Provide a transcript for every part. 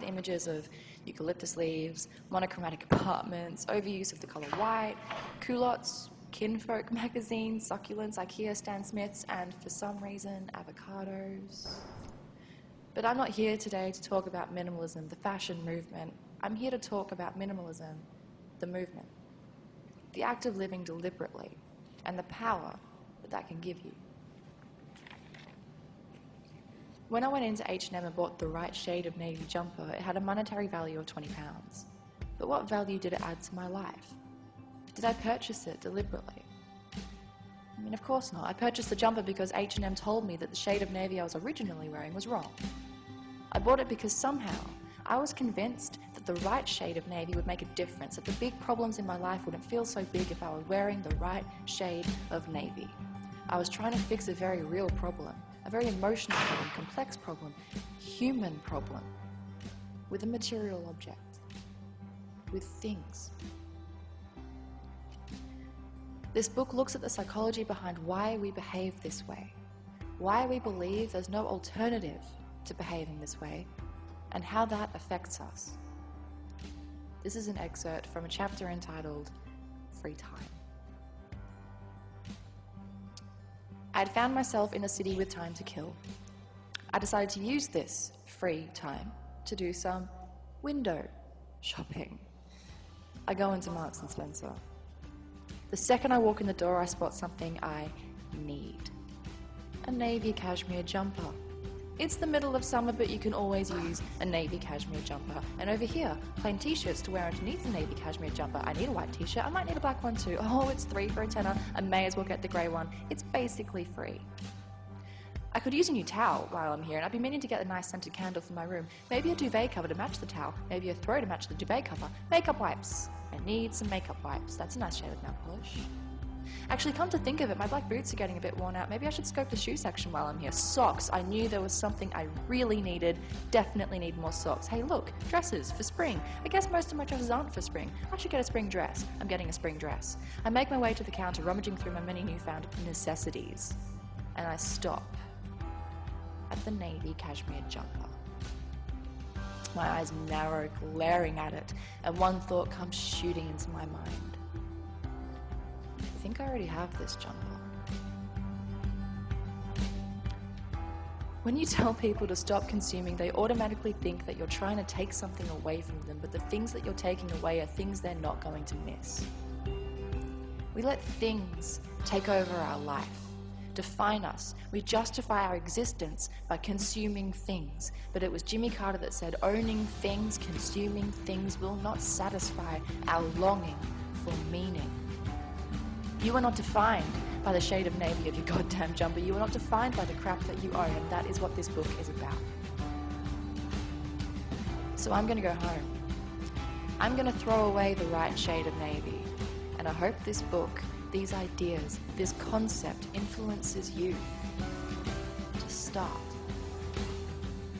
the images of eucalyptus leaves, monochromatic apartments, overuse of the colour white, culottes, kinfolk magazines, succulents, IKEA Stan Smiths, and for some reason, avocados. But I'm not here today to talk about minimalism, the fashion movement. I'm here to talk about minimalism, the movement, the act of living deliberately, and the power that can give you. When I went into H&M and bought the right shade of navy jumper, it had a monetary value of £20. But what value did it add to my life? Did I purchase it deliberately? I mean, of course not. I purchased the jumper because H&M told me that the shade of navy I was originally wearing was wrong. I bought it because somehow I was convinced that the right shade of navy would make a difference, that the big problems in my life wouldn't feel so big if I was wearing the right shade of navy. I was trying to fix a very real problem, a very emotional problem, complex problem, human problem, with a material object, with things. This book looks at the psychology behind why we behave this way, why we believe there's no alternative to behaving this way, and how that affects us. This is an excerpt from a chapter entitled Free Time. I had found myself in a city with time to kill. I decided to use this free time to do some window shopping. I go into Marks & Spencer. The second I walk in the door, I spot something I need. A navy cashmere jumper. It's the middle of summer, but you can always use a navy cashmere jumper. And over here, plain t-shirts to wear underneath a navy cashmere jumper. I need a white t-shirt. I might need a black one too. Oh, it's 3 for a tenner. I may as well get the grey one. It's basically free. I could use a new towel while I'm here, and I've been meaning to get a nice scented candle for my room. Maybe a duvet cover to match the towel. Maybe a throw to match the duvet cover. Makeup wipes. I need some makeup wipes. That's a nice shade of nail polish. Actually, come to think of it, my black boots are getting a bit worn out. Maybe I should scope the shoe section while I'm here. Socks. I knew there was something I really needed. Definitely need more socks. Hey, look, dresses for spring. I guess most of my dresses aren't for spring. I should get a spring dress. I'm getting a spring dress. I make my way to the counter, rummaging through my many newfound necessities. And I stop at the navy cashmere jumper. My eyes narrow, glaring at it, and one thought comes shooting into my mind. I think I already have this jumper. When you tell people to stop consuming, they automatically think that you're trying to take something away from them, but the things that you're taking away are things they're not going to miss. We let things take over our life, define us. We justify our existence by consuming things. But it was Jimmy Carter that said, owning things, consuming things will not satisfy our longing for meaning. You are not defined by the shade of navy of your goddamn jumper. You are not defined by the crap that you own, and that is what this book is about. So I'm going to go home. I'm going to throw away the right shade of navy. And I hope this book, these ideas, this concept influences you to start.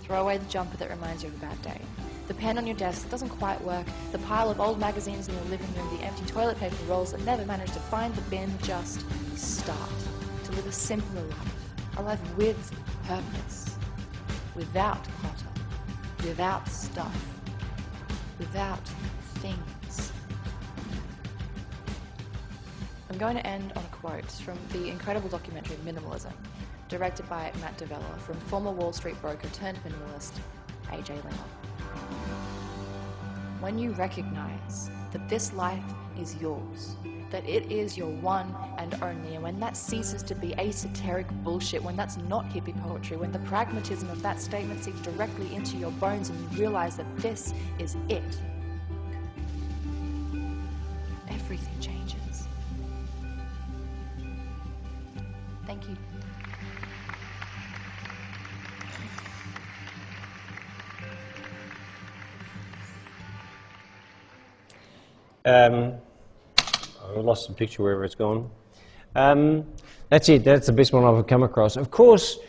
Throw away the jumper that reminds you of a bad day. The pen on your desk that doesn't quite work, the pile of old magazines in your living room, the empty toilet paper rolls that never manage to find the bin. Just start to live a simpler life, a life with purpose, without clutter, without stuff, without things. I'm going to end on a quote from the incredible documentary Minimalism, directed by Matt D'Avella, from former Wall Street broker turned minimalist A.J. Linger. When you recognize that this life is yours, that it is your one and only, and when that ceases to be esoteric bullshit, when that's not hippie poetry, when the pragmatism of that statement seeps directly into your bones and you realize that this is it, everything changes. Thank you. I lost the picture wherever it's gone. That's it. That's the best one I've come across. Of course,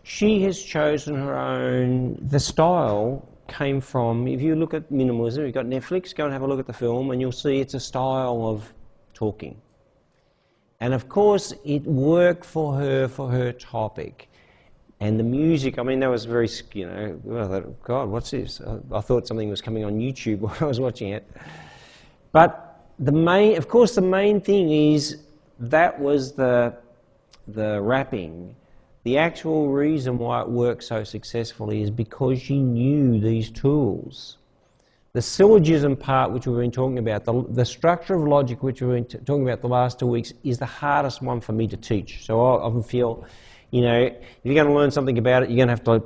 she has chosen her own. The style came from, if you look at minimalism, you've got Netflix, go and have a look at the film, and you'll see it's a style of talking. And of course, it worked for her topic. And the music, I mean, that was very, I thought, God, what's this? I thought something was coming on YouTube while I was watching it. But the main thing is that was the wrapping. The actual reason why it worked so successfully is because she knew these tools. The syllogism part, which we've been talking about, the structure of logic, which we've been talking about the last 2 weeks, is the hardest one for me to teach. So I often feel, if you're going to learn something about it, you're going to have to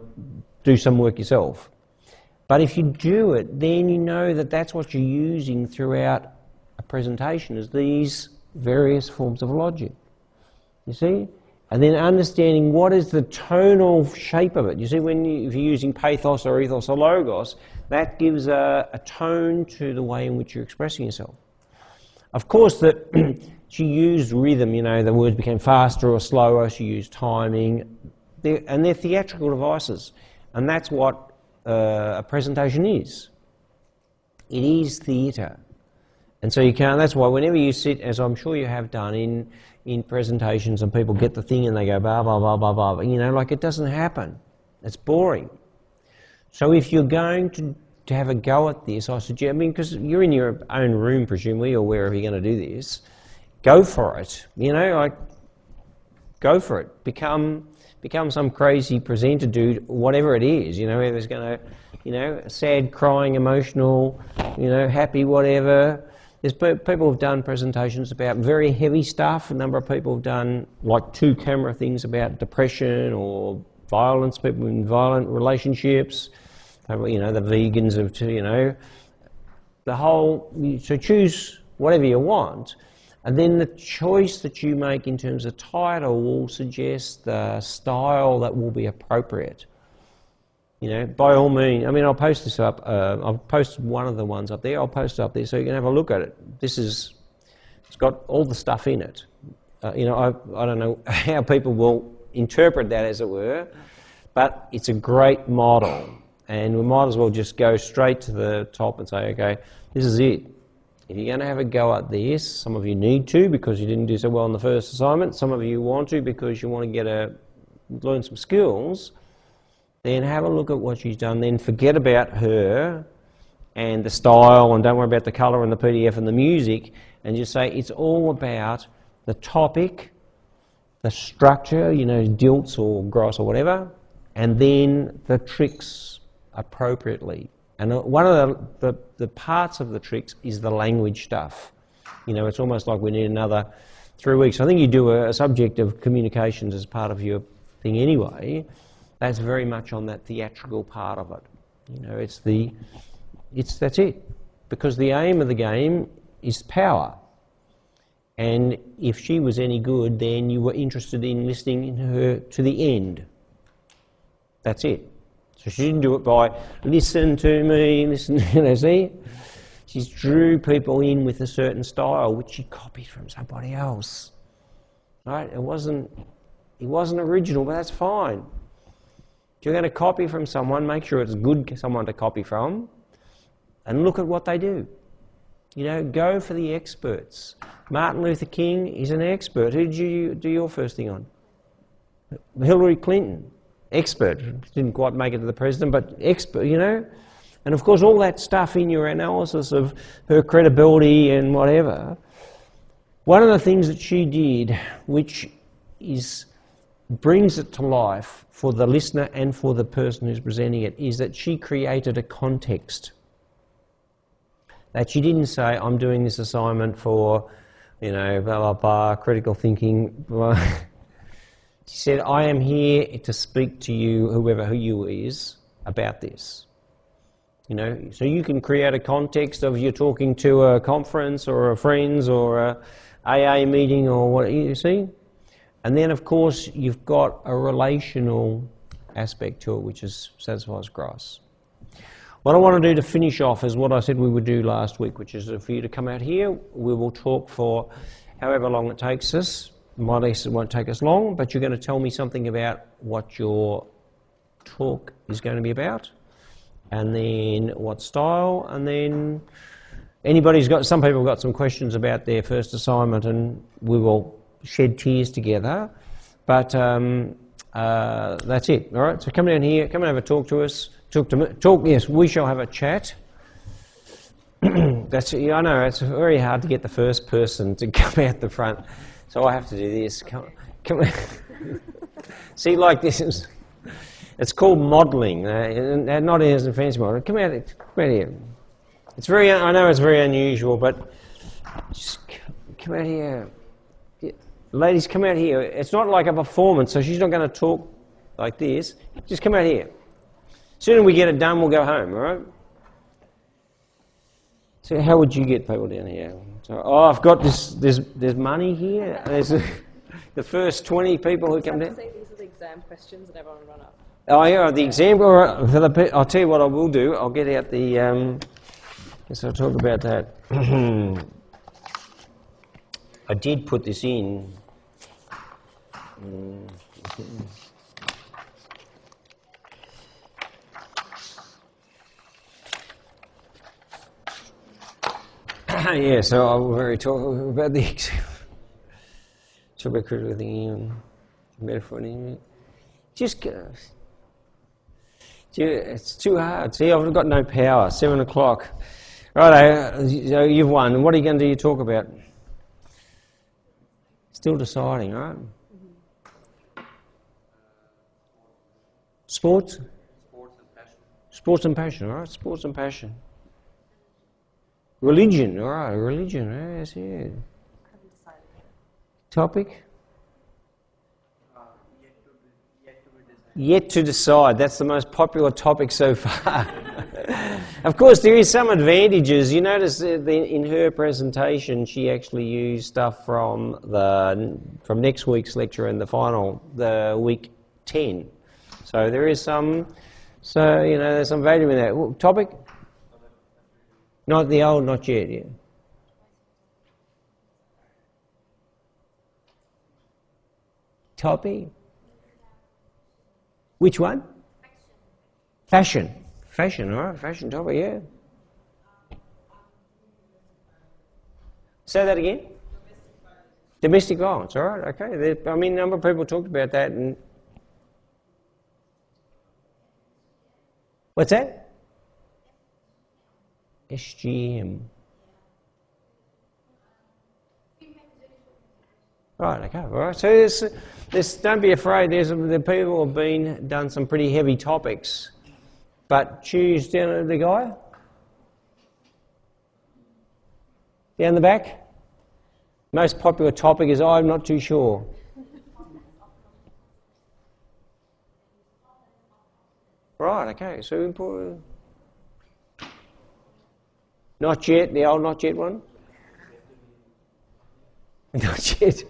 do some work yourself. But if you do it, then you know that that's what you're using throughout a presentation, is these various forms of logic. You see? And then understanding what is the tonal shape of it. You see, if you're using pathos or ethos or logos, that gives a tone to the way in which you're expressing yourself. Of course, that she used rhythm, the words became faster or slower, she used timing, and they're theatrical devices. And that's what a presentation is. It is theatre. And so that's why whenever you sit, as I'm sure you have done in presentations, and people get the thing and they go blah, blah, blah, blah, blah, it doesn't happen. It's boring. So if you're going to have a go at this, I suggest, because you're in your own room, presumably, or wherever you're going to do this, go for it. Go for it. Become some crazy presenter dude, whatever it is, whether it's going to, sad, crying, emotional, happy, whatever. There's people who've done presentations about very heavy stuff. A number of people have done like 2-camera things about depression or violence, people in violent relationships, the vegans of, the whole, so choose whatever you want. And then the choice that you make in terms of title will suggest the style that will be appropriate. By all means, I'll post this up. I've posted one of the ones up there. I'll post it up there so you can have a look at it. It's got all the stuff in it. I don't know how people will interpret that, as it were, but it's a great model. And we might as well just go straight to the top and say, okay, this is it. If you're going to have a go at this, some of you need to because you didn't do so well in the first assignment. Some of you want to because you want to learn some skills. Then have a look at what she's done. Then forget about her and the style, and don't worry about the colour and the PDF and the music, and just say it's all about the topic, the structure, dilts or gross or whatever, and then the tricks appropriately. And one of the parts of the tricks is the language stuff. It's almost like we need another 3 weeks. I think you do a subject of communications as part of your thing anyway. That's very much on that theatrical part of it. That's it. Because the aim of the game is power. And if she was any good, then you were interested in listening to her to the end. That's it. So she didn't do it by, listen to me, see? She drew people in with a certain style, which she copied from somebody else. Right? It wasn't original, but that's fine. If you're going to copy from someone, make sure it's good someone to copy from, and look at what they do. Go for the experts. Martin Luther King is an expert. Who did you do your first thing on? Hillary Clinton, expert. Didn't quite make it to the president, but expert, And of course, all that stuff in your analysis of her credibility and whatever. One of the things that she did, which brings it to life for the listener and for the person who's presenting it, is that she created a context. That she didn't say, I'm doing this assignment for, blah, blah, blah, critical thinking. Blah. She said, I am here to speak to you, who you is, about this. So you can create a context of you're talking to a conference or a friends or a AA meeting or what, you see? And then, of course, you've got a relational aspect to it, which satisfies grass. What I want to do to finish off is what I said we would do last week, which is for you to come out here. We will talk for however long it takes us. My lesson won't take us long, but you're going to tell me something about what your talk is going to be about, and then what style, and then some people have got some questions about their first assignment, and we will shed tears together. But that's it. All right. So come down here. Come and have a talk to us. Talk to me. Talk. Yes, we shall have a chat. That's. I know it's very hard to get the first person to come out the front, so I have to do this. Come. See, like this is. It's called modelling. Not as a fancy model. Come out here. It's very. I know it's very unusual, but just come out here. Ladies, come out here. It's not like a performance, so she's not going to talk like this. Just come out here. As soon as we get it done, we'll go home, all right? So how would you get people down here? So, I've got this, there's money here. There's the first 20 people who come down. Say these are the exam questions and everyone run up. Oh yeah, the exam, I'll tell you what I will do. I'll get out the, so I'll talk about that. I did put this in. Yeah, so I will very talk about the exam. Talk about critical thinking, metaphor. Just go. It's too hard. See, I've got no power. 7 o'clock. Right, so you've won. What are you going to do? You talk about? Still deciding, right? Sports? Sports and passion. Sports and passion, all right. Sports and passion. Religion, all right. Religion, yes, yeah. Topic? Yet to decide. That's the most popular topic so far. Of course, there is some advantages. You notice in her presentation, she actually used stuff from next week's lecture and the week 10. So there is some. So there's some value in that. Well, topic? Not the old, not yet. Yeah. Topic? Which one? Fashion. Fashion, all right. Fashion topic, yeah. Say that again. Domestic violence, all right. Okay. A number of people talked about that. And what's that? SGM. Right, okay, all right. So there's don't be afraid. The people have done some pretty heavy topics, but choose down at the guy down the back. Most popular topic is I'm not too sure. Right, okay. So important. Not yet. The old not yet one. Not yet.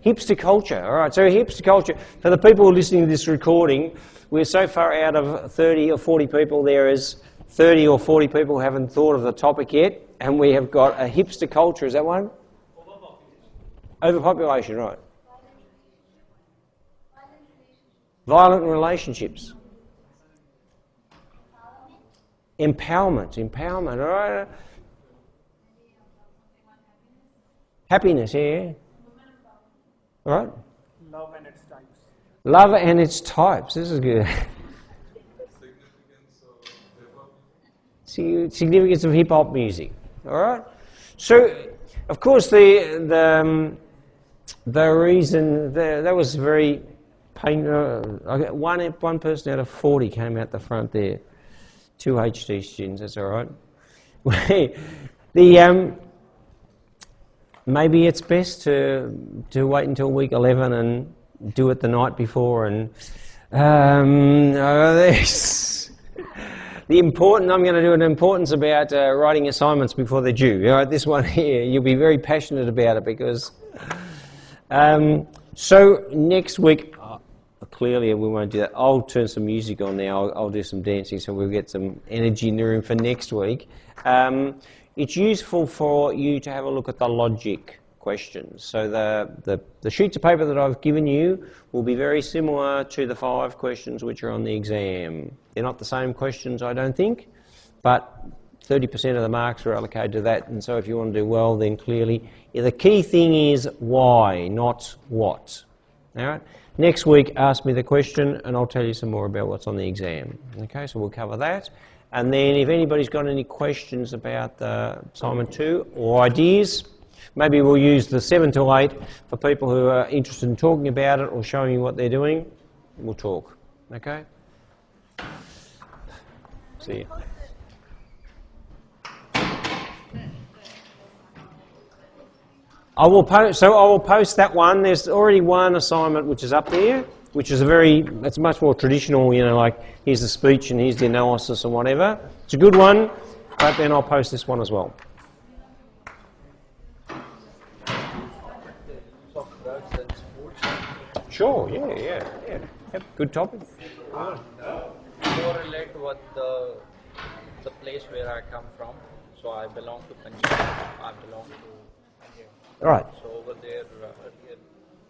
Hipster culture. All right, so hipster culture. For the people listening to this recording, we're so far out of 30 or 40 people, there is 30 or 40 people who haven't thought of the topic yet, and we have got a hipster culture. Is that one? Overpopulation, right. Violent relationships. Empowerment, all right. Happiness, yeah. All right. Love and its types. Love and its types. This is good. Significance of hip hop music. All right. So, of course, the reason that was very painful. One person out of 40 came out the front there. 2 HD students. That's all right. Maybe it's best to wait until week 11 and do it the night before. And I'm going to do an importance about writing assignments before they're due. All right, this one here, you'll be very passionate about it because. So next week, clearly we won't do that. I'll turn some music on now. I'll do some dancing so we'll get some energy in the room for next week. It's useful for you to have a look at the logic questions. So the sheets of paper that I've given you will be very similar to the 5 questions which are on the exam. They're not the same questions, I don't think, but 30% of the marks are allocated to that, and so if you want to do well, then clearly, the key thing is why, not what. All right? Next week, ask me the question, and I'll tell you some more about what's on the exam. Okay, so we'll cover that. And then if anybody's got any questions about assignment 2 or ideas, maybe we'll use the 7 to 8 for people who are interested in talking about it or showing you what they're doing. We'll talk. Okay? See you. I will post that one. There's already one assignment which is up there, which is it's much more traditional, like here's the speech and here's the analysis and whatever. It's a good one, but then I'll post this one as well. Sure, yeah. Yep, good topic. Correlate with the place where I come from. So I belong to Punjab. I belong to India. Right. So over there,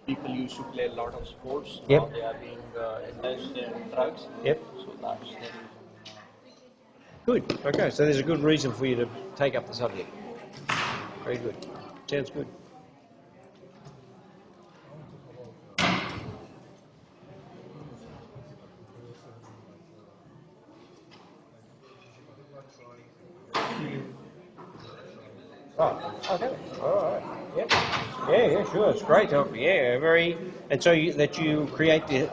people used to play a lot of sports. Yep. Now they are being indulged in drugs. Yep. So that's the reason. Good. Okay, so there's a good reason for you to take up the subject. Very good. Sounds good. Oh, okay. All right. Yep. Yeah, sure. It's great. Yeah, very. And so that you create the,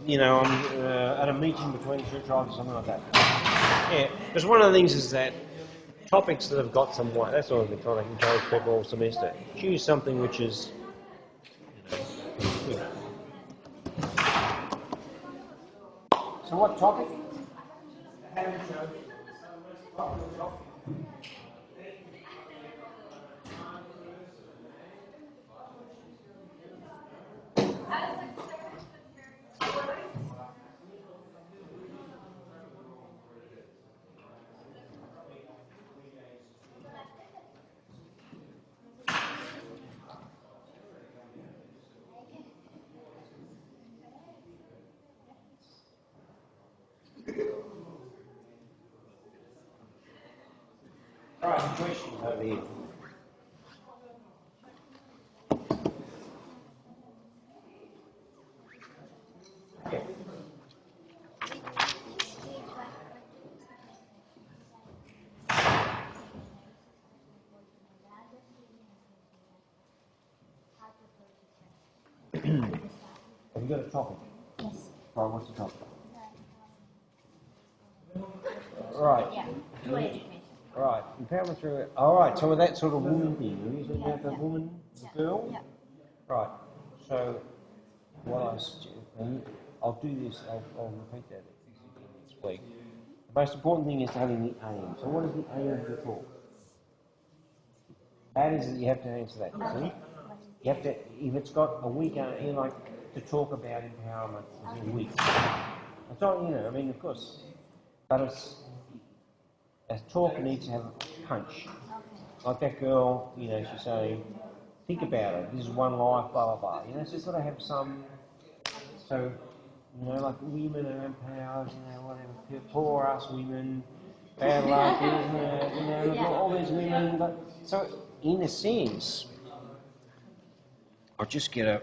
at a meeting between two tribes or something like that. Yeah, because one of the things is that topics that have got some weight. That's what I've been trying to encourage people all semester. Choose something which is, good. So what topic? All right, questions over here. Yeah. Have you got a topic? Yes. Right, what's the topic? Right. Yeah. Through education. Right, empowerment through. All right, so with that sort of woman thing, are you talking about the woman, the girl? Yeah. Right. So, what I suggest, and I'll do this. I'll repeat that next week. The most important thing is having the aim. So, what is the aim of the talk? That is that you have to answer that. See? You have to. If it's got a week, like to talk about empowerment is a week. It's not, of course, but it's. A talk needs to have a punch. Like that girl, she's saying, think about it, this is one life, blah, blah, blah. So it's got to have some, like women are empowered, whatever, poor us women, bad luck, all these women. But, so, in a sense, I'll just get a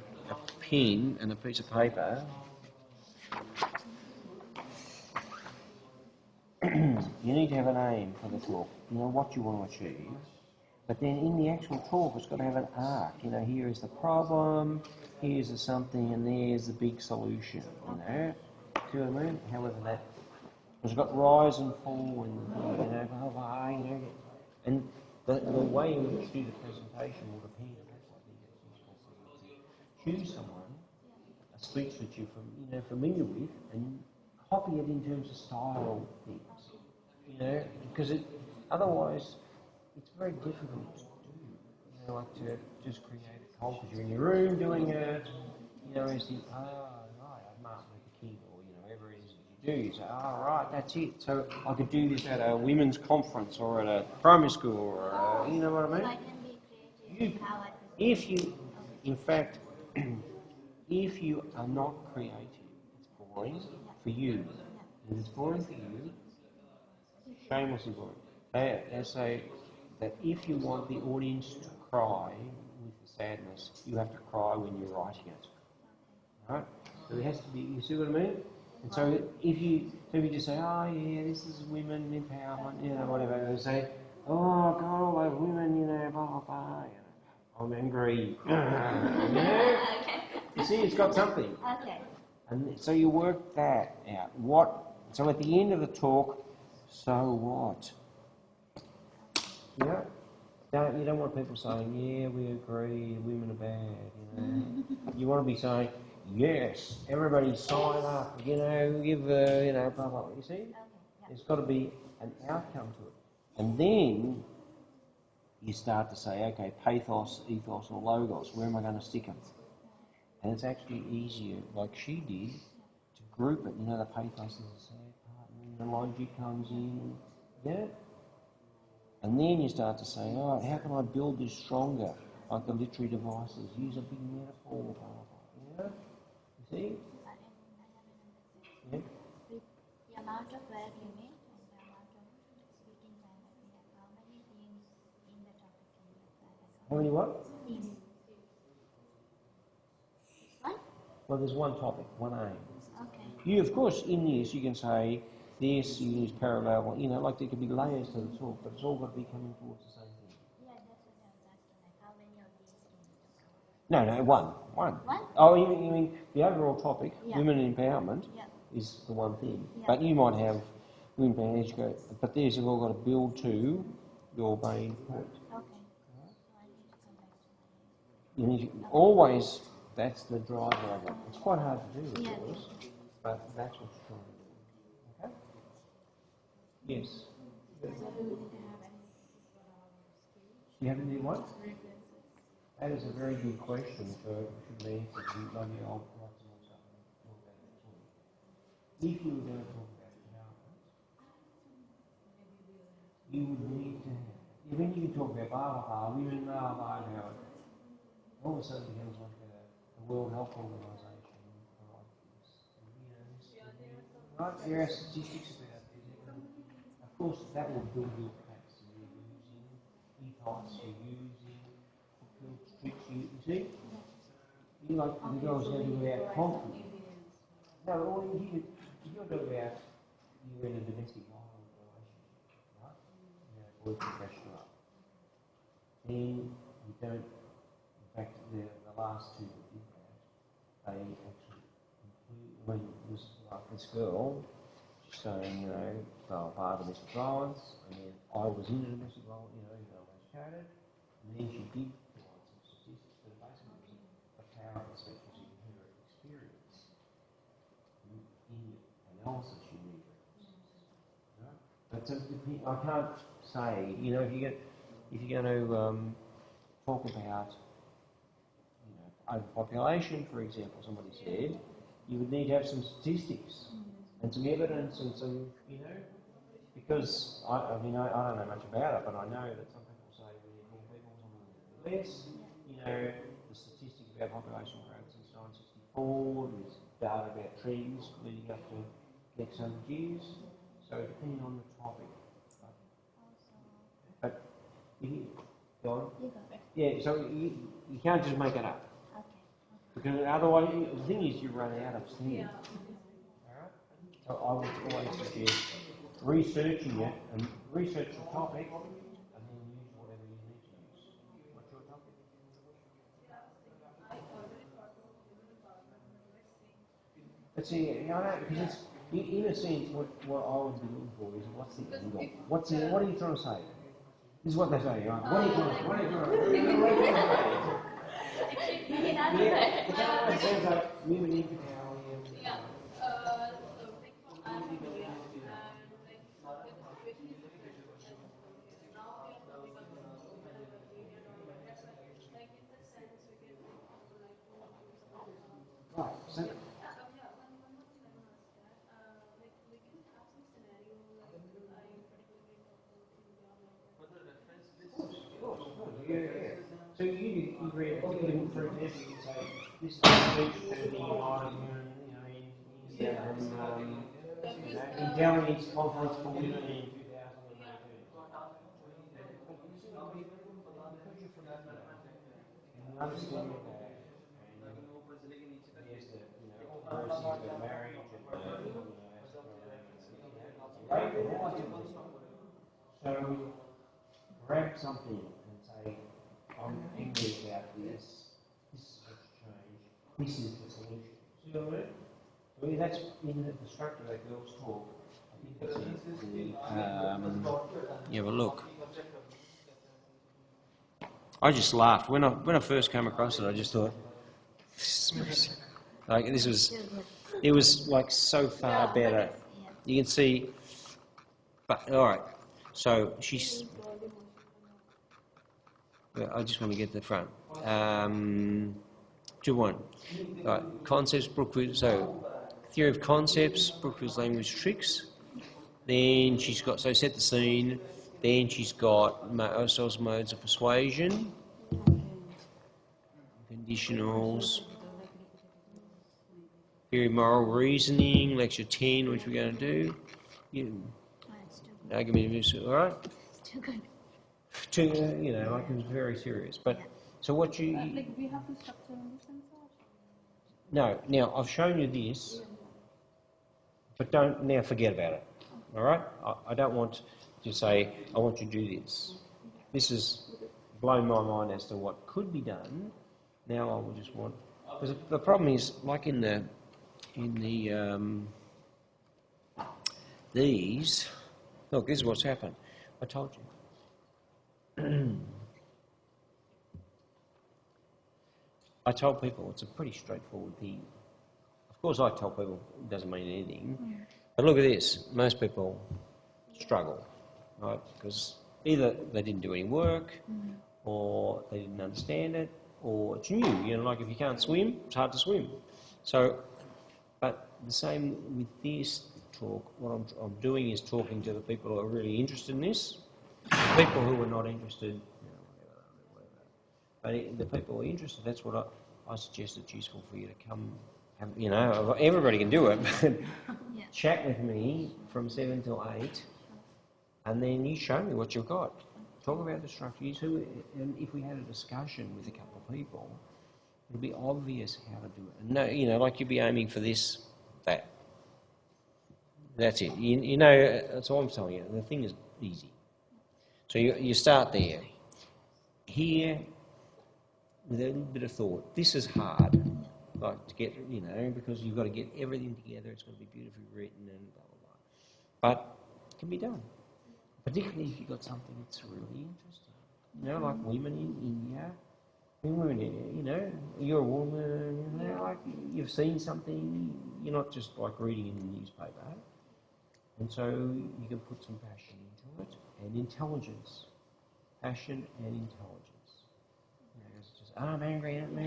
pen and a piece of paper. You need to have an aim for the talk, what you want to achieve. But then in the actual talk, it's got to have an arc. Here is the problem, here's the something, and there's the big solution, See what I mean? However that... It's got rise and fall and, blah, blah, And the way in which you do the presentation will depend. Choose someone, a speech that you're familiar with, and copy it in terms of style things. Because otherwise it's very difficult to do. Like to just create a cult because you're in your room doing it. And you think, right, I'm Martin Luther King, or whatever it is that you do. You say, right, that's it. So I could do this at a women's conference or at a primary school, or you know what I mean? I can be creative. If you, in fact, if you are not creative, it's boring for you. If it's boring for you, shamelessly boring. They say that if you want the audience to cry with the sadness, you have to cry when you're writing it. Right? So it has to be, you see what I mean? And so if you just say, oh yeah, this is women empowerment, you know, whatever, they say, oh God, all those women, you know, blah, blah, blah, you know, I'm angry, you know? Okay. You see, it's got something. Okay. And so you work that out. So at the end of the talk, so what? You know, you don't want people saying, yeah, we agree, women are bad, you know. You want to be saying, yes, everybody sign up, you know, give, you know, blah, blah, you see? Okay. Yeah. There's got to be an outcome to it. And then you start to say, okay, pathos, ethos, or logos, where am I going to stick them? And it's actually easier, like she did, to group it. You know, the pathos is the sad part, and then the logic comes in, yeah? And then you start to say, all right, how can I build this stronger? Like the literary devices, use a big metaphor, blah, blah, blah, you know? You see? Yeah? With the amount of word limit and the amount of speaking time that we have, how many themes in the topic can we apply? How many what? Themes. One? Well, there's one topic, one aim. Okay. You, of course, in this, you can say this, you use parallel, you know, like there could be layers to the talk, but it's all got to be coming towards the same thing. Yeah, that's what I was asking. Like, how many of these can we talk about? No, one. One? Oh, you mean the overall topic, Yeah. women empowerment, Yeah. is the one thing. Yeah. But you might have women empowerment educate, but these have all got to build to your main point. Okay. So I need to come back to You need to, always, that's the driver of it. It's quite hard to do, of Yeah. course, but that's what you're trying to do. Okay? Yes. You haven't done what? That is a very good question for me, because maybe I'll write some more stuff and talk about that for you. If you were going to talk about empowerment, you would need to have, when you can talk about blah, blah, blah, women, blah, blah, blah, all of a sudden it becomes like the World Health Organization, or like this, you know, right? There are statistics about this. Of course, that will build your case. You're using ethos, you're using tricks, you see? You like the girls going to go out confident. No, all you you're talking about you're in a domestic violence relationship, right? You know, boyfriend pressure up. Then you don't, in fact, the last two that did that, they actually include, when it was like this girl, she's saying, you know, well, part of domestic violence, and then I was in a domestic violence, you know, even though I was educated, and then she did provide some statistics, but basically it was the power of speech was in her experience. In analysis, you need references. Right? But I can't say, you know, if you're going to talk about, you know, overpopulation, for example, somebody said, you would need to have some statistics and some evidence and some, you know, because I mean I don't know much about it, but I know that some people say we need more people, some people need less. You know, the statistics about population growth since 1964, there's data about trends leading up to next 100 years. So depending on the topic. But you go on. You go first. Yeah, so you can't just make it up. Okay. Because otherwise, the thing is, you run out of steam. Alright? So I would always suggest researching it and research the topic and then use whatever you need to use. What's your topic? But see, you know, because it's, in a sense, what I would be looking for is what's the angle? What are you trying to say? This is what they say, right? What are you trying to say? What are you trying to say? Yeah, but that sounds like women need to be right. So, yeah. So you read, for example, you say, this is a speech to the United, you know, in Delhi's conference for women in 2018. understand that. And there's the, all the verses of marriage so grab something and say, I'm angry about this. This is what's changed. This is the solution. See what I mean? I mean, that's in the structure of that girl's talk. I think that's you have a look. I just laughed. When I first came across it, I just thought, like, it was like so far better. You can see, but alright, so she's, I just want to get to the front. 2-1. Right, concepts, Brookfield, so theory of concepts, Brookfield's language tricks. Then she's got, so set the scene. Then she's got Aristotle's modes of persuasion, conditionals, theory of moral reasoning, lecture 10, which we're going to do. Argument, all right? Still good. Like it was very serious. But so what you Like, we have to structure in this sense? no. Now I've shown you this, but don't now forget about it. All right? I don't want to say I want you to do this. This has blown my mind as to what could be done. Now I will just want, because the problem is, like in the these. Look, this is what's happened. I told you. I told people it's a pretty straightforward thing. Of course, I tell people it doesn't mean anything. But look at this. Most people struggle, right? Because either they didn't do any work, or they didn't understand it, or it's new. Like if you can't swim, it's hard to swim. So, but the same with this talk. What I'm doing is talking to the people who are really interested in this. People who are not interested, but the people who are interested, that's what I suggest it's useful for you to come have, everybody can do it, but chat with me from 7 till 8, and then you show me what you've got. Talk about the structure. And if we had a discussion with a couple of people, it'll be obvious how to do it. And no, like you'd be aiming for this, that. That's it. That's all I'm telling you. The thing is easy. So you start there. Here, with a little bit of thought. This is hard, like to get, because you've got to get everything together. It's got to be beautifully written and blah, blah, blah. But it can be done. Particularly if you've got something that's really interesting. Like women in India. Women, you're a woman, like you've seen something. You're not just like reading in the newspaper. And so you can put some passion into it and intelligence. Passion and intelligence. It's just, I'm angry, angry,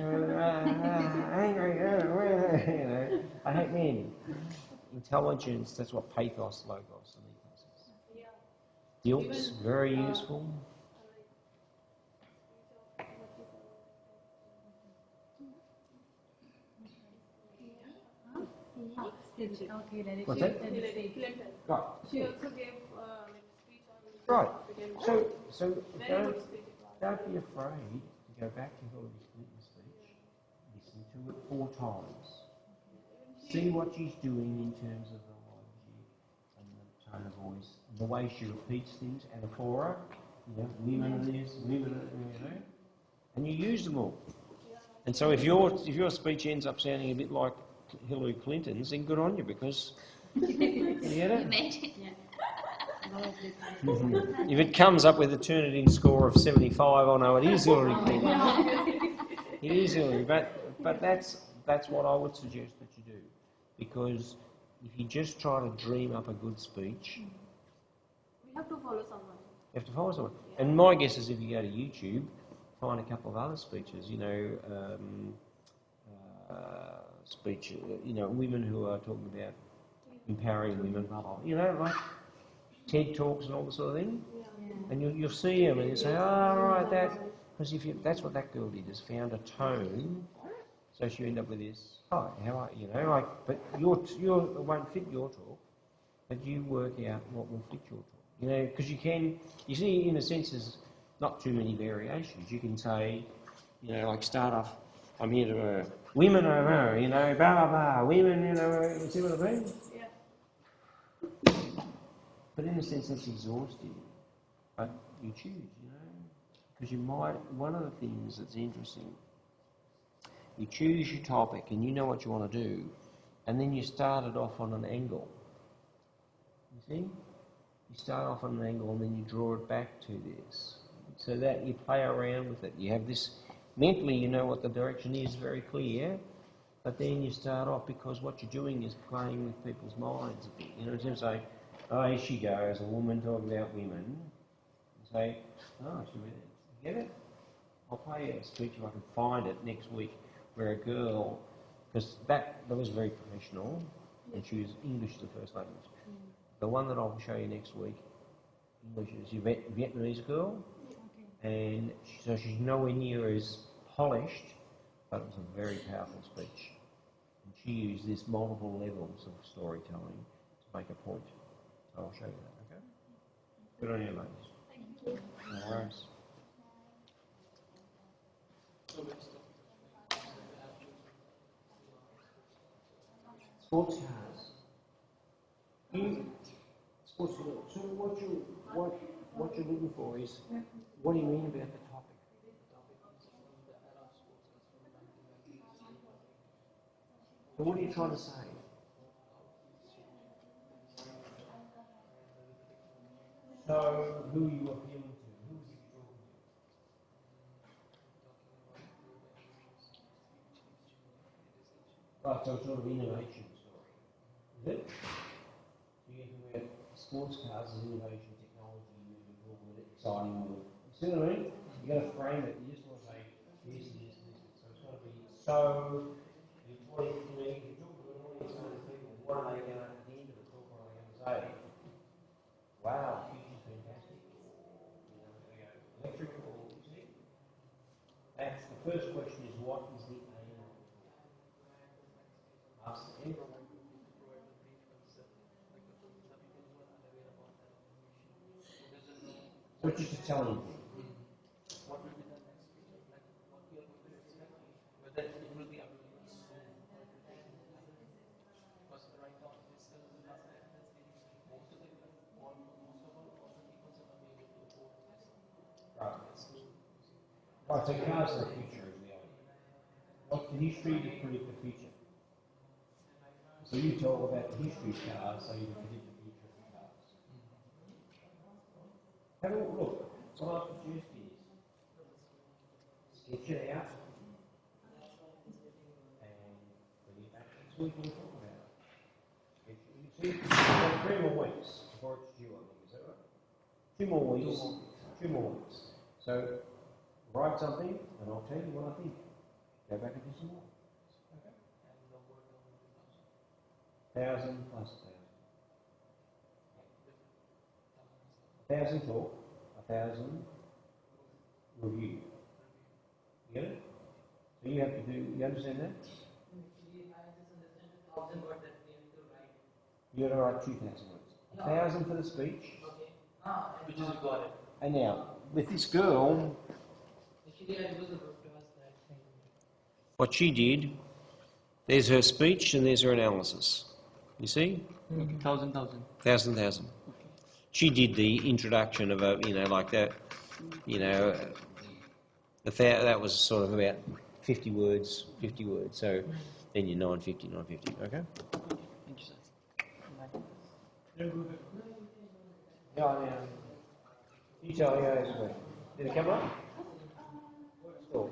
I hate men. Intelligence, that's what pathos, logos, and ethos is. Guilt's very useful. What's that? Right. She also gave speech on Right. So don't be afraid to go back to Hillary Clinton's speech. Listen to it 4 times. See what she's doing in terms of the logic and the tone of voice, and the way she repeats things, anaphora, women are this, women are, and you use them all. And so if your speech ends up sounding a bit like Hillary Clinton's, then good on you, because you get it? If it comes up with a Turnitin score of 75, I know it is Hillary Clinton. It is Hillary, but that's what I would suggest that you do, because if you just try to dream up a good speech, we have to follow someone. You have to follow someone. And my guess is if you go to YouTube, find a couple of other speeches, women who are talking about empowering women, blah, blah, like TED Talks and all this sort of thing. And you'll see them and you say, right, because that's what that girl did, is found a tone, so she ended up with this, how are you, but it won't fit your talk, but you work out what will fit your talk, because you see, in a sense, there's not too many variations. You can say, You know, like start off, I'm here to, women over, you know, blah, blah, blah, women, you know, you see what I mean? Yeah. But in a sense, that's exhausting. But you choose, you know, because you might, one of the things that's interesting, you choose your topic and you know what you want to do, and then you start it off on an angle. You see? You start off on an angle and then you draw it back to this. So that you play around with it. You have this, mentally you know what the direction is very clear, but then you start off because what you're doing is playing with people's minds a bit. You know, instead of saying, oh, here she goes, a woman talking about women, you say, oh, she read it. You get it? I'll play a speech if I can find it next week where a girl, because that was very professional, and she was English the first language. The one that I'll show you next week, English is a Vietnamese girl, and so she's nowhere near as polished, but it was a very powerful speech. And she used this multiple levels of storytelling to make a point. So I'll show you that, okay? Good on you, ladies. Thank you. No worries. Sports cars. Sports cars. So what you're looking for is, what do you mean about the topic? So what are you trying to say? So who are you appealing to? Who is it you're talking to? Right, so it's sort of innovation story. Is it? So you're talking about sports cars as innovation technology, moving forward, exciting world. You see what I mean? You've got to frame it. You just want to say this, this, this. So it's got to be so. You talk to an audience of people. What are they going to, at the end of the talk, what are they going to say? Wow, future's fantastic. You know, they go electrical. You see? That's the first question: is what is the aim of the talk? Ask them. So just to tell you. What will be the next feature? Like what we are going to expect? Whether it will be available soon. Because right now, this is last time most of the all the people are not able to afford this. Right. Right, so cars are the future is the idea. What's the history to predict the future? So you talk about the history of cars so you can predict the future of the cars. Have a look. What I've produced is sketch it out and bring it back next week and talk about it. You see, you've got 3 more weeks before it's due, I think, is that right? 2 more weeks. 2 more weeks. So write something and I'll tell you what I think. Go back and do some more. Okay? 1,000 plus 1,000. 1,000 talk, 1,000 review. You get it? So you have to do, you understand that? You have to write 2,000 words. 1,000 for the speech. Which is got it. And now, with this girl, what she did, there's her speech and there's her analysis. You see? 1,000. She did the introduction of a, you know, like that, you know, that was sort of about 50 words. So then you're 950, okay? Thank you, sir. Yeah. You tell me how it's going. Did it come up? Cool.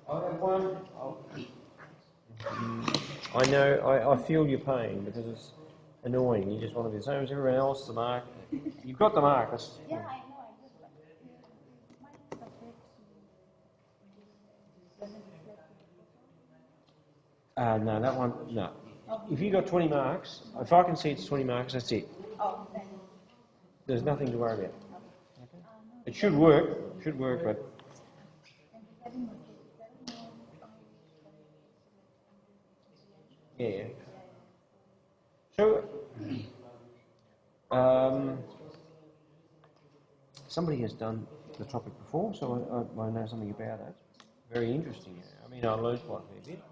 I have one. I know, I feel your pain because it's annoying. You just want to be the same as everyone else, the mark. You've got the mark. Yeah, I know, I do, but mine is a bit doesn't reflect No, that one, no. If you got 20 marks, if I can see it's 20 marks, that's it. Oh, then. There's nothing to worry about. Okay. It should work, but And regarding the case, yeah. So, somebody has done the topic before, so I know something about it. Very interesting. I mean, I learned quite a fair bit.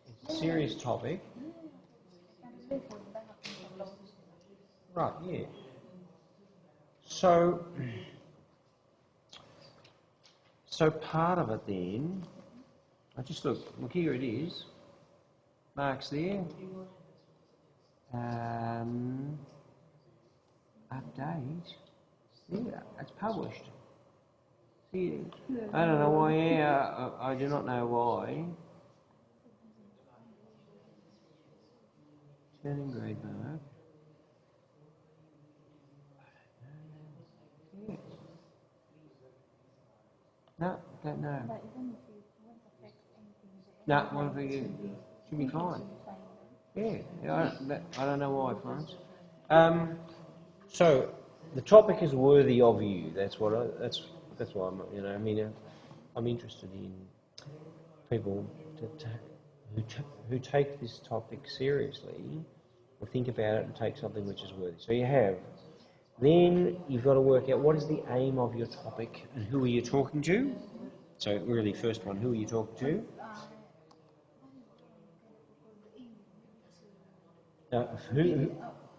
It's a serious topic. Right, yeah. So part of it then, I just look here it is. Marks there. Update. Yeah, it's published. See, I don't know why. Yeah, I do not know why. Turning grade mark. Yeah. No, don't know. but even if it won't affect anything, No, well, should be fine. Yeah, I don't know why, Florence. So the topic is worthy of you. That's why I'm interested in people who take this topic seriously, or think about it and take something which is worthy. So then you've got to work out what is the aim of your topic and who are you talking to. So really, first one, who are you talking to?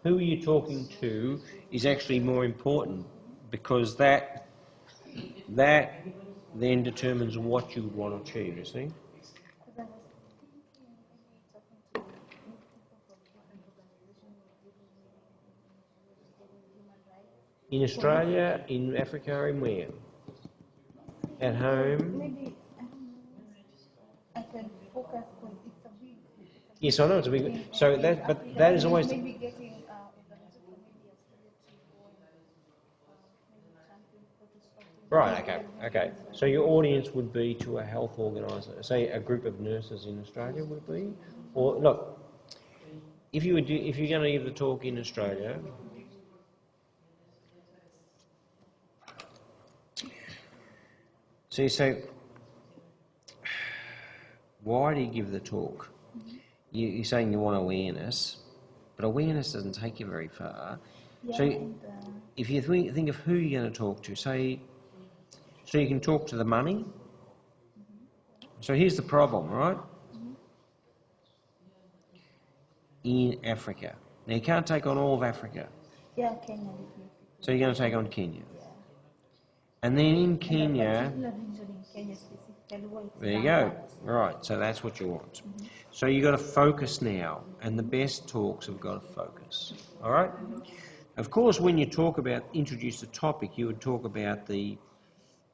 Who are you talking to is actually more important, because that then determines what you would want to achieve, you see. In Australia, in Africa, and where? At home? Maybe, I can focus because it's a big... Yes, I know it's a big... So that is always... Maybe getting organization, maybe Australia to go and maybe champion photo. Right, okay. So your audience would be to a health organiser, say a group of nurses in Australia would be? Or, look, if you're going to give the talk in Australia... So you say, why do you give the talk? You're saying you want awareness, but awareness doesn't take you very far. Yeah, So if you think of who you're going to talk to, say, so you can talk to the money. So here's the problem, right? In Africa. Now you can't take on all of Africa. Yeah, Kenya. So you're going to take on Kenya. And then in Kenya, there you go. Right, so that's what you want. So you've got to focus now, and the best talks have got to focus. All right? Of course, when you talk about, introduce a topic, you would talk about the,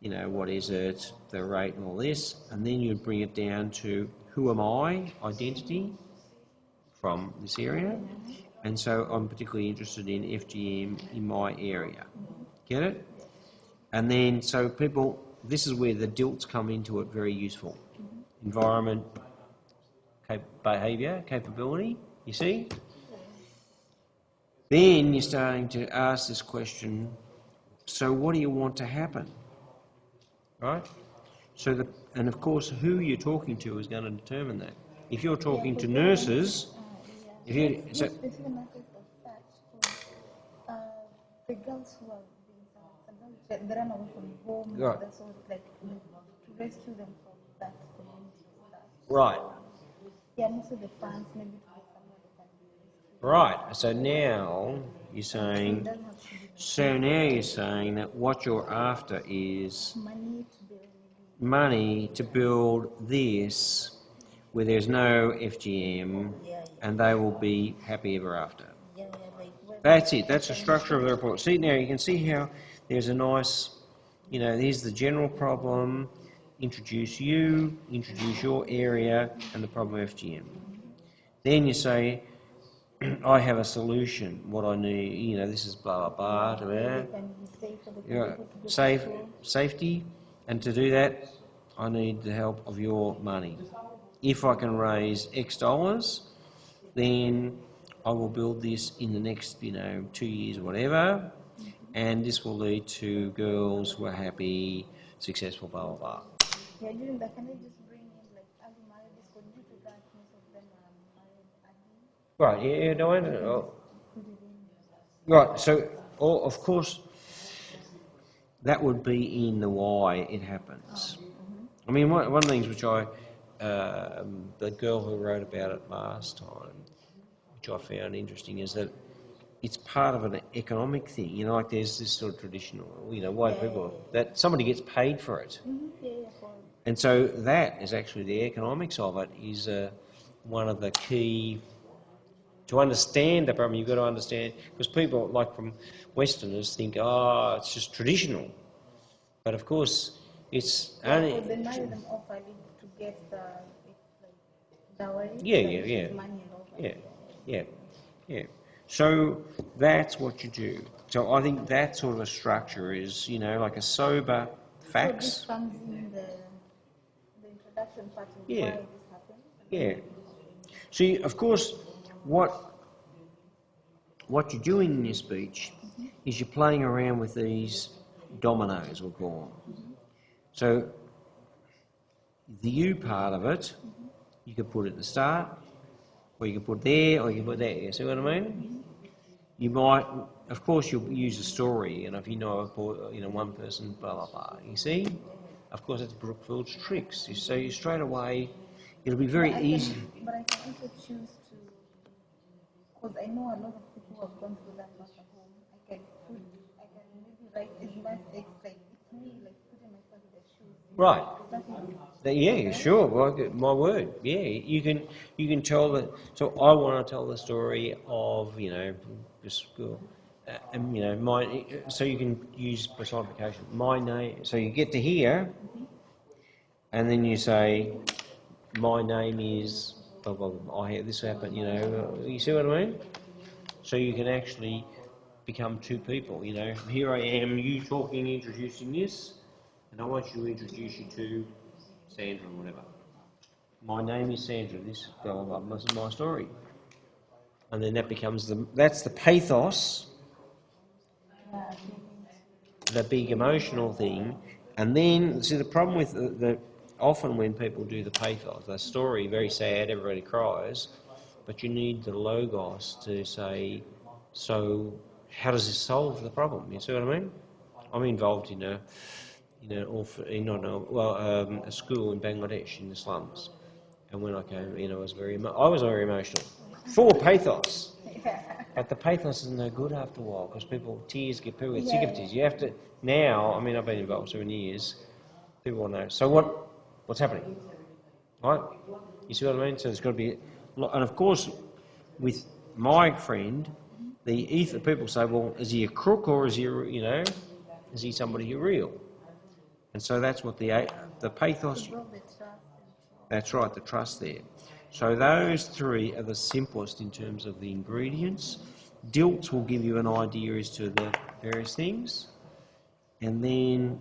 what is it, the rate and all this, and then you'd bring it down to who am I, identity from this area, and so I'm particularly interested in FGM in my area. Get it? And then, so people, this is where the DILTs come into it very useful. Environment, behaviour, capability, you see? Then you're starting to ask this question, so what do you want to happen? Right? So, and of course, who you're talking to is going to determine that. If you're talking to nurses, if you... So, the girls who are they run away from home, right. that's all, like to rescue them from that community stuff. Right. Yeah, most of the funds maybe to get somewhere they can be rescued. Right. So now you're saying, that what you're after is money to build this, where there's no FGM, and they will be happy ever after. That's it. That's the structure of the report. See, now you can see how there's a nice, here's the general problem, introduce your area, and the problem of FGM. Then you say, I have a solution, what I need, this is blah, blah, blah, safety, and to do that, I need the help of your money. if I can raise X dollars, then I will build this in the next, 2 years or whatever, and this will lead to girls who are happy, successful, blah, blah, blah. Yeah, during that, can I just bring in like early marriages? Because due to that, most of them are married early. Right, yeah, no, I don't know. Right, so, of course, that would be in the why it happens. I mean, one of the things which the girl who wrote about it last time, which I found interesting, is that it's part of an economic thing. Like there's this sort of traditional, white people, that somebody gets paid for it. And so that is actually the economics of it is one of the key. To understand the problem, you've got to understand, because people, like from Westerners, think, it's just traditional. But of course, it's only... So they marry them off early to get the dowry? Yeah. Money and all that. Yeah. So that's what you do. So I think that sort of a structure is, like a sober facts. So this comes in the introduction part of why this happens? Yeah. See, of course, what you're doing in your speech is you're playing around with these dominoes, we'll call them. So the you part of it, you could put at the start, or you could put there, or you could put there. You see what I mean? You might, of course, you'll use a story, and if you know, one person, blah blah blah. You see, of course, that's Brookfield's tricks. So you straight away, it'll be very easy. But I can also choose to, because I know a lot of people who have gone through that master home. I can maybe write as much like it's me like putting myself in their shoes. Right. That is Yeah, sure. Well, my word. Yeah, you can tell that. So I want to tell the story of just my. So you can use personification. My name. So you get to here, and then you say, my name is. Blah, blah, blah. I had this happen. You see what I mean? So you can actually become two people. Here I am, you talking, introducing this, and I want you to introduce you to Sandra or whatever. My name is Sandra. This blah blah blah. This is my story, and then that becomes that's the pathos, the big emotional thing, and then see the problem with the often when people do the pathos, the story very sad, everybody cries, but you need the logos to say, so how does this solve the problem? You see what I mean? I'm involved in a school in Bangladesh in the slums, and when I came, I was very emotional, full of pathos. But the pathos isn't no good after a while because people get sick of tears. You have to now. I mean, I've been involved 7 years. People want to know. So what's happening, right? You see what I mean? So there's got to be, and of course, with my friend, the people say, well, is he a crook or is he, is he somebody who's real? And so that's what the pathos. That's right, the trust there. So those three are the simplest in terms of the ingredients. Dilts will give you an idea as to the various things, and then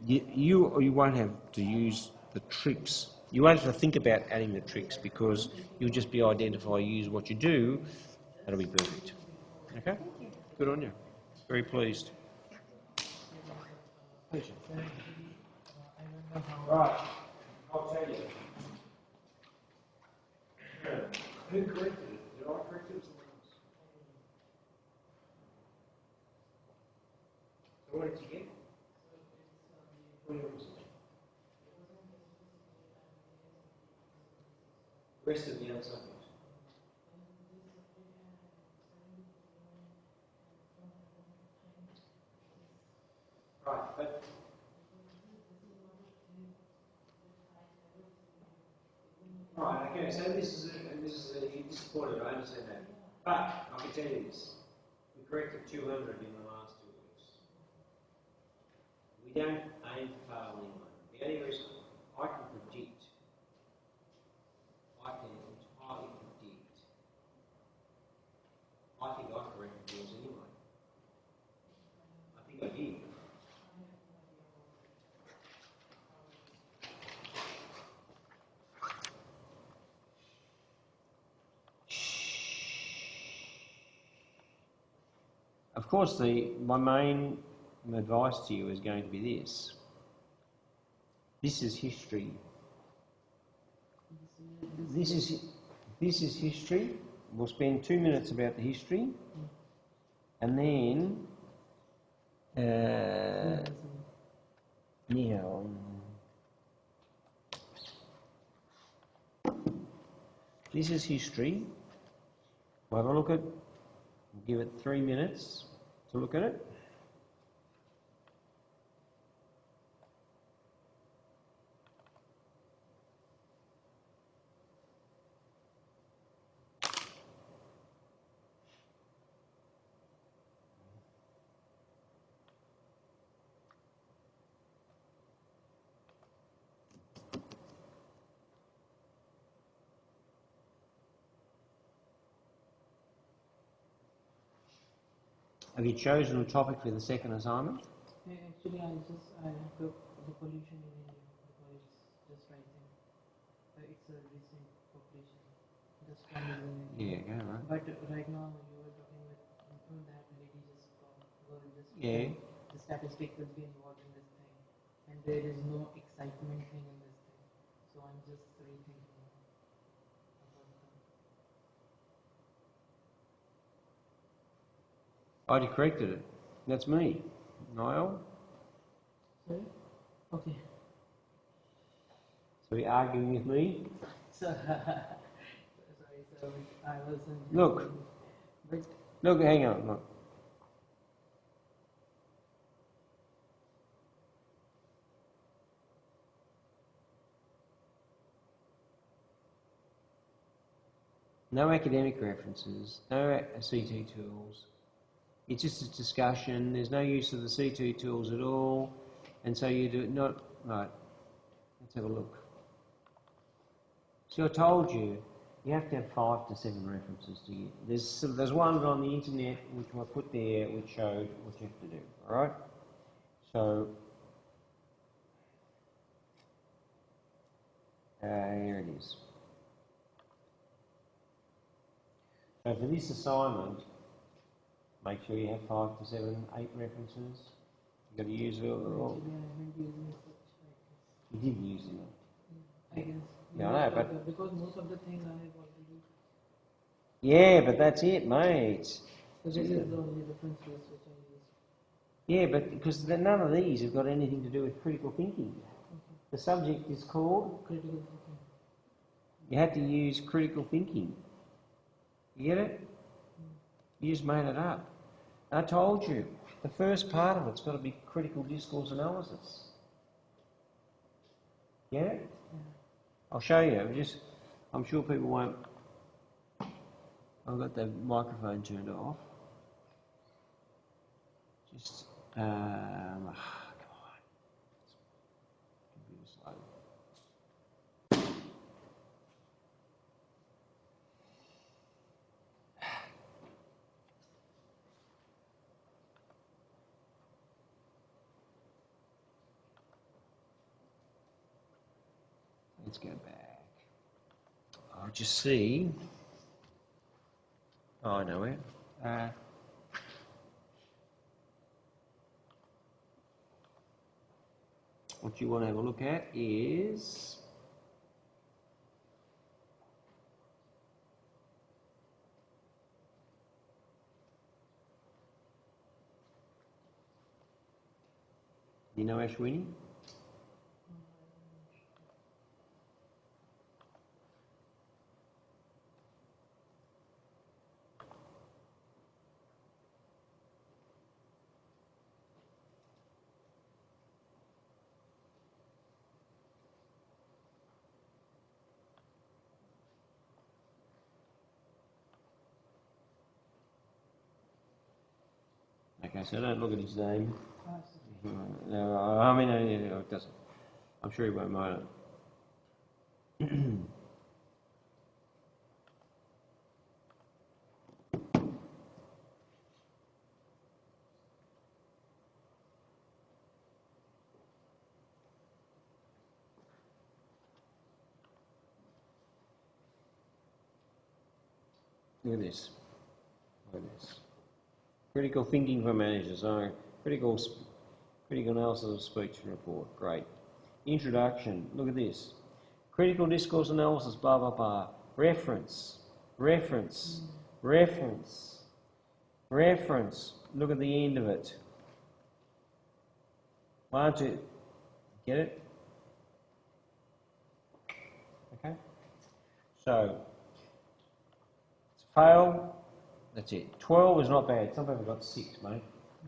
you won't have to use the tricks. You won't have to think about adding the tricks because you'll just be use what you do. That'll be perfect. Okay? Good on you. Very pleased. Pleasure. Right. I'll tell you. Who corrected it? Did I correct it or someone else? So what did you get? 20%. Rest of the outside. Right, but right, okay, so this is disappointing, I understand that. But I can tell you this. We corrected 200 in the last 2 weeks. We don't aim for fail anyone. The only reason I can predict, I can entirely predict. I think I corrected yours anyway. I think I did. of course, my main advice to you is going to be this. This is history. This is history. We'll spend 2 minutes about the history, and then this is history. We'll have a look at. We'll give it 3 minutes to look at it. Have you chosen a topic for the second assignment? Actually, I took the pollution in India because it's just rising. It's a recent population just coming in India. Yeah, go right. But right now you were talking with that lady just Yeah. the statistic will be involved in this thing, and there is no excitement thing in this thing. So I'm just rethinking about that. I corrected it. That's me, Niall. Sorry? Okay. So you're arguing with me? Sorry, sir. I wasn't. Look. But Look, hang on, look. No academic references, no CT tools. It's just a discussion. There's no use of the CT tools at all. And so you do it not... Right, let's have a look. So I told you, you have to have 5 to 7 references to you. There's one on the internet which I put there which showed what you have to do, alright? So, here it is. So for this assignment, make sure you have 5 to 7, 8 references. You've got to use it all. actually, I haven't used any such like You did use them. this. I guess. Yeah, I know, but... Because most of the things I have already. Yeah, but that's it, mate. So this is the only reference list which I use. Yeah, but because none of these have got anything to do with critical thinking. The subject is called... Critical thinking. You had to use critical thinking. You get it? You just made it up. I told you, the first part of it's got to be critical discourse analysis. Get it? Yeah. I'll show you. I'm sure people won't... I've got the microphone turned off. Just, come on. Computer's slow. Let's go back. I'll just see. Oh, I know it. What you want to have a look at is you know Ashwini? Okay, so don't look at his name. No, I mean, it doesn't. I'm sure he won't mind it. Look at this. Look at this. Critical thinking for managers. Oh, critical analysis of speech report. Great. Introduction. Look at this. Critical discourse analysis. Blah blah blah. Reference. Reference. Reference. Reference. Look at the end of it. Why don't you get it? Okay. So fail. That's it. 12 is not bad. Some people got 6, mate.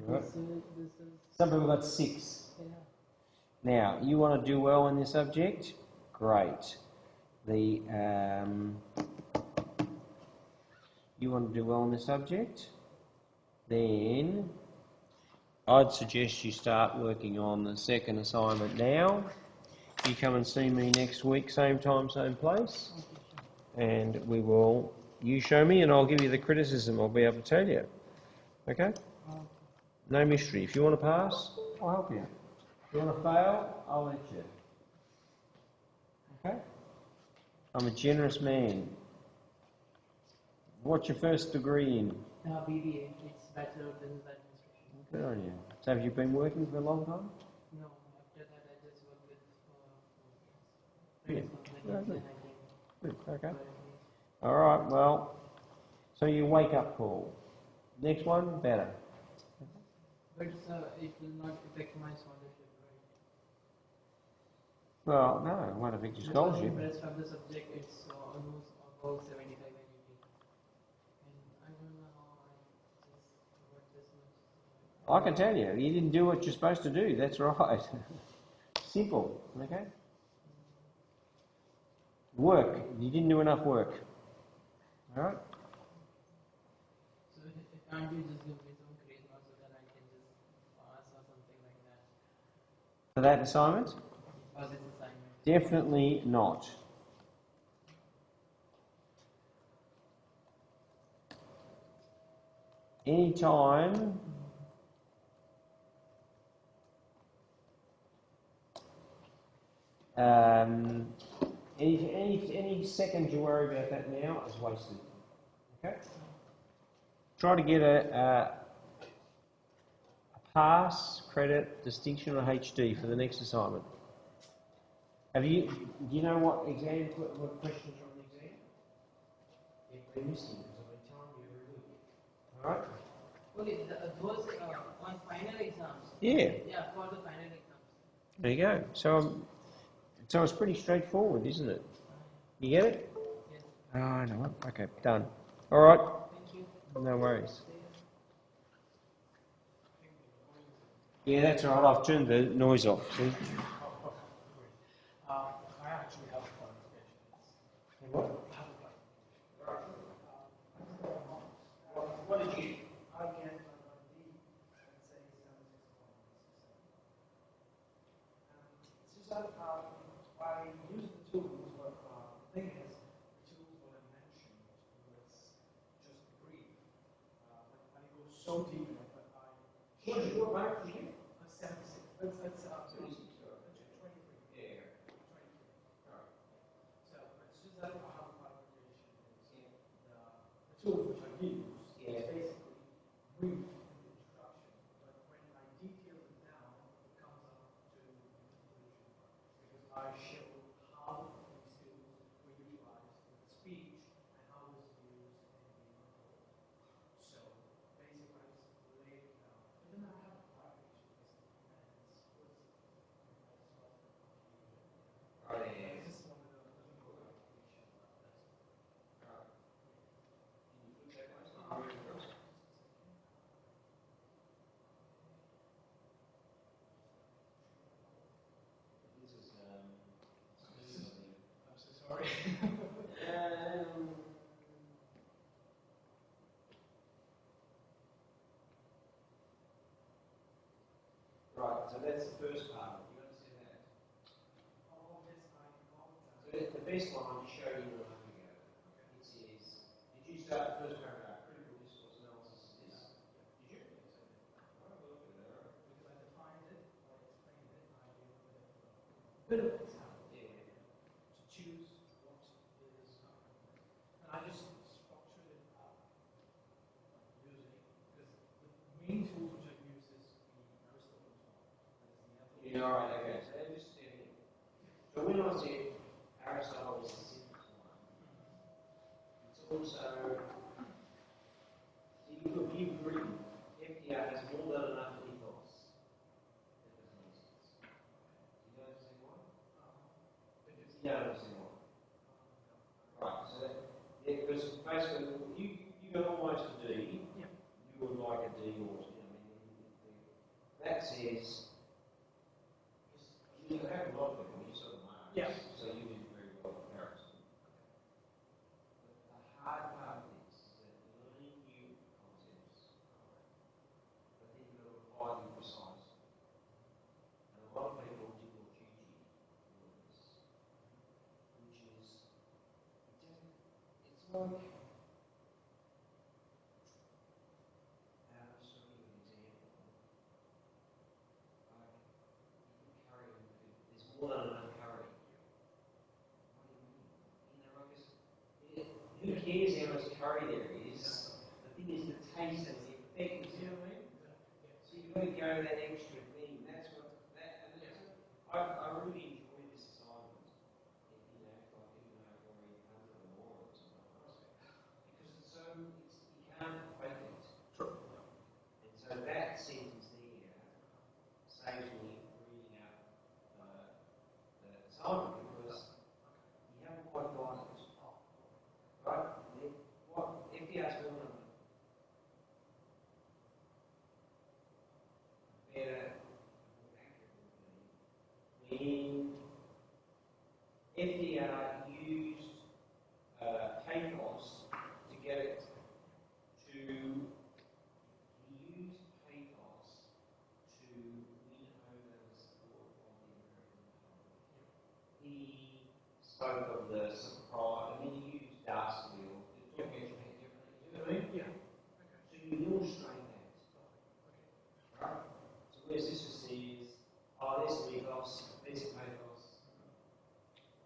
Right? Some people got 6. Yeah. Now, you want to do well in this subject? Great. You want to do well in this subject? Then I'd suggest you start working on the second assignment now. You come and see me next week, same time, same place, and you show me and I'll give you the criticism. I'll be able to tell you. Okay? No mystery. If you want to pass, I'll help you. If you want to fail, I'll let you. Okay? I'm a generous man. What's your first degree in? BBA. It's Bachelor of Business Administration. Good on you. So have you been working for a long time? No, after that I just worked with Yeah. companies Good. Okay. All right. Well, so you wake up call. Next one, better. But it will not affect my scholarship, right? Well, no, it won't affect your Because scholarship. the rest of the subject it's almost about 75 and 80. And I don't know how I just got this much. I can tell you, you didn't do what you're supposed to do. That's right. Simple. Okay. Work. You didn't do enough work. All right. So can't you just give me some charisma so that I can just pass or something like that? For that assignment? Or this assignment? Definitely not. Anytime any second you worry about that now is wasted. Okay? Try to get a pass, credit, distinction or HD for the next assignment. Do you know what questions are on the exam? You've been missing because I've been telling you every week. Alright? Okay, those on final exams. Yeah. Yeah, for the final exams. There you go. So it's pretty straightforward, isn't it? You get it? Yes. Oh, no. Okay, done. Alright. Thank you. No worries. Yeah, that's all right. I've turned the noise off. See? I actually have a clarification. What? What did you? I get D, let's say 76.67. It's just that I use the tools, but the thing is, the tools what I mentioned was just brief. When it goes so deep in it, but What did you go back again? 76. Let's 23. Yeah. 23. So it's just that I have a clarification. The tools which I use is basically brief in the introduction, but when I detail it down, it comes up to the conclusion part. Because I show how these skills were utilized in the speech and how it was used in the report. So basically I just lay it down. But then I have a clarification because Oh, yeah. I just wanted a little clarification about that. I'm so sorry. Right, so that's the first part. You understand that? Oh, yes, I know that. So that's the best one I'll show you a moment ago. It says, did you start the first paragraph? Critical discourse analysis is this. Did you? Oh, well, good, all right. Because I defined it, or explained it, and I gave a bit of an example. Yeah. To choose what is and I just structured it using, because tools which I use is the Aristotle tool. That is the Yeah, all right, okay. So just so when I said Aristotle is the simplest one, it's also so you agree FDR has more than enough ethos. That doesn't make sense. You don't understand why? You don't understand why. Right. So because basically you almost a D. Yeah. You would like a D or that says. You have a lot of them, you sort of mark. Yeah. So you do very well in comparison. But the hard part of this is that you're learning new concepts, but then you've got to apply them precisely. And a lot of people do what you did with this, which is, it's like, just to give an example, like, you can carry, there's more than enough curry. Who cares how much curry there is? The thing is the taste and the effect. You know what I mean? So you've got to go that extra thing. That's what I really enjoy this assignment. You know, like even though I've already done it more or something, because it's so you can't fake it. True. And so that sentence there saves me reading out the assignment because you haven't quite got it. Right? What FDR's will number? Better, when FDR used pathos to get it to, he used pathos to win over the support of the American public. He spoke of the surprise, I mean, he used dastardly or differently. You know what I mean? Yeah. So you illustrate that. Right? So whereas this just says, oh, there's some ethos, there's some pathos.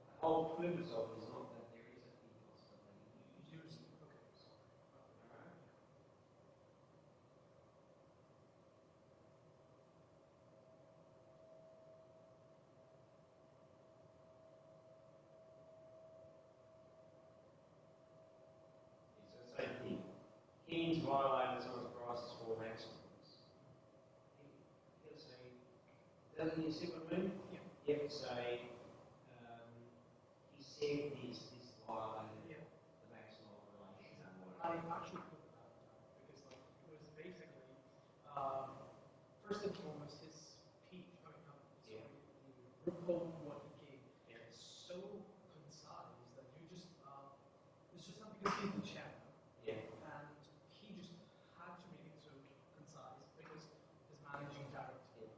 The whole purpose of it is not that there is an ethos, but that you use it. Alright? It's the same thing. Keynes violated some of the prices for maximums. He'll say, doesn't he see what I mean? Yeah. You have to say, he said this violated the maximum relation. I actually put that because like it was basically first and foremost his speech. I mean, the report what he gave is so concise that you just it's just not because he's the chairman. Yeah. And he just had to make it so concise because his managing director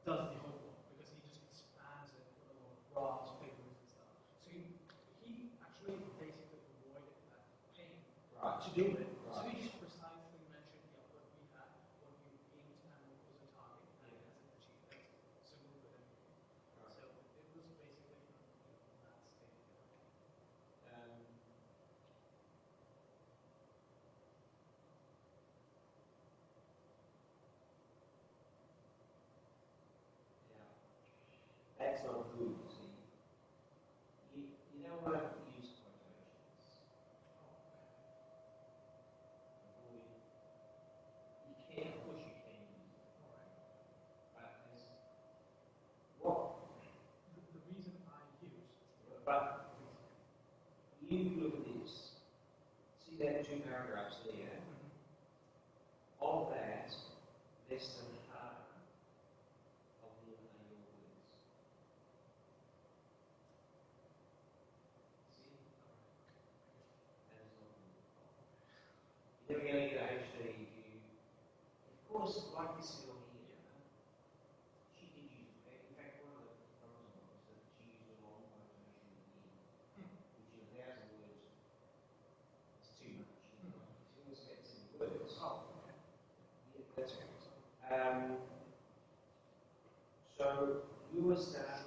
does the whole work because he just expands it with a lot of graphs, figures, and stuff. So he actually basically avoided that pain to do it. Right. So he just precisely mentioned what we had, what we aimed, and what was the target, and it hasn't achieved it. So we're good at it. Right. So it was basically that state. That's not good, you see. You don't want to use quotations. You can, of course you can use it. But as what? The reason I used. But you look at this. See that two paragraphs there? Of that, less than half of them are your words. See? That is not good. You're never going to get a HD if you. Of course, like this girl here, she did use. In fact, one of the problems was that she used a long quotation at the end, which in 1,000 words is too much. She always had 7 words. Oh, okay. Yeah, that's right. So you were starting